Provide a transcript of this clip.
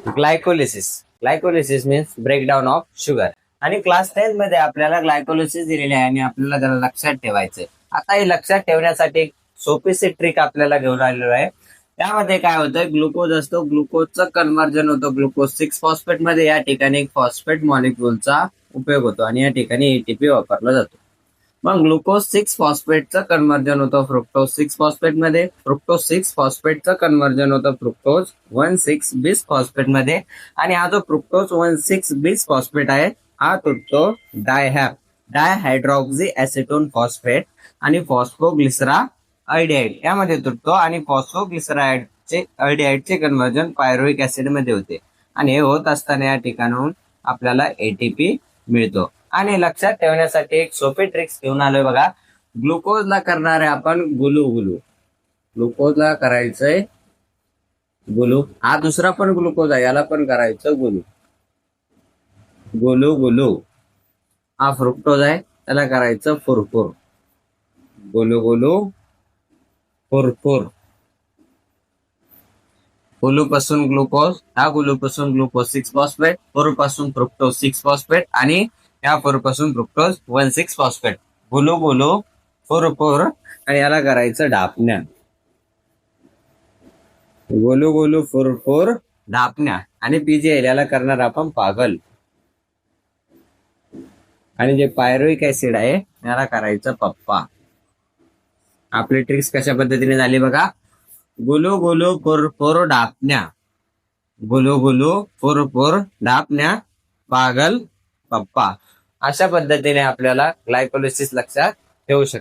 Glycolysis. Glycolysis means breakdown of sugar. आणि class 10 मध्ये आपल्याला ग्लायकोलिसिस दिलेली आहे आणि आपल्याला त्याला लक्षात ठेवायचंय. आता हे लक्षात ठेवण्यासाठी एक सोपीशी ट्रिक आपल्याला घेऊन आलेलो आहे. त्यामध्ये काय होतं, ग्लुकोज असतो, ग्लुकोजचं कन्व्हर्जन होतं ग्लुकोज 6 फॉस्फेट मध्ये. या ठिकाणी एक फॉस्फेट मॉलिक्युलचा उपयोग होतो आणि या ठिकाणी एटीपी वापरला जातो. मग ग्लुकोज 6 फॉस्फेटचं कन्व्हर्जन होतं फ्रुक्टोज 6 फॉस्फेट मध्ये. फ्रुक्टोज 6 फॉस्फेटचं कन्व्हर्जन होतं फ्रुक्टोज 1,6 बिस फॉस्फेट मध्ये. आणि हा जो फ्रुक्टोज 1,6 बिस फॉस्फेट आहे हा तुटतो डायहायड्रॉक्सी ऍसिटोन फॉस्फेट आणि फॉस्फोग्लिसराल्डिहाइड यामध्ये तुटतो. आणि फॉस्फोग्लिसराल्डिहाइडचे कन्व्हर्जन पायरुव्हिक ऍसिड मध्ये होते. आणि हे होत असताना या ठिकाणाहून आपल्याला एटीपी मिळतो. आणि लक्षात ठेवण्यासाठी एक सोपी ट्रिक्स घेऊन आलोय बघा. ग्लुकोजला करणार आहे आपण गुलू. ग्लुकोजला करायचंय गुलू. हा दुसरा पण ग्लुकोज आहे, याला पण करायचं गुलू. हा फ्रुक्टोज आहे, त्याला करायचं फुरफुर. गुलू फुरफुर. गुलू पासून ग्लुकोज, ह्या गुलू पासून ग्लुकोज 6 फॉस्फेट, फोर पासून फ्रुक्टोज 6 फॉस्फेट आणि या फोर पासून फ्रुक्टोज 1,6 फॉस्फेट. गुलू फुरफुर. आणि याला करायचं ढापण्या. गुलू फुरफुर ढापण्या. आणि पीजीएल याला करणार आपण पागल. आणि जे पायरुव्हिक ऍसिड आहे याला करायचं पप्पा. आपली ट्रिक्स कशा पद्धतीने झाली बघा. गुलू फुरफुर ढापण्या. गुलू फुरफुर ढापण्या, पागल पप्पा. अशा पद्धतीने आपल्याला ग्लायकोलिसिस लक्षात ठेवू शकतो.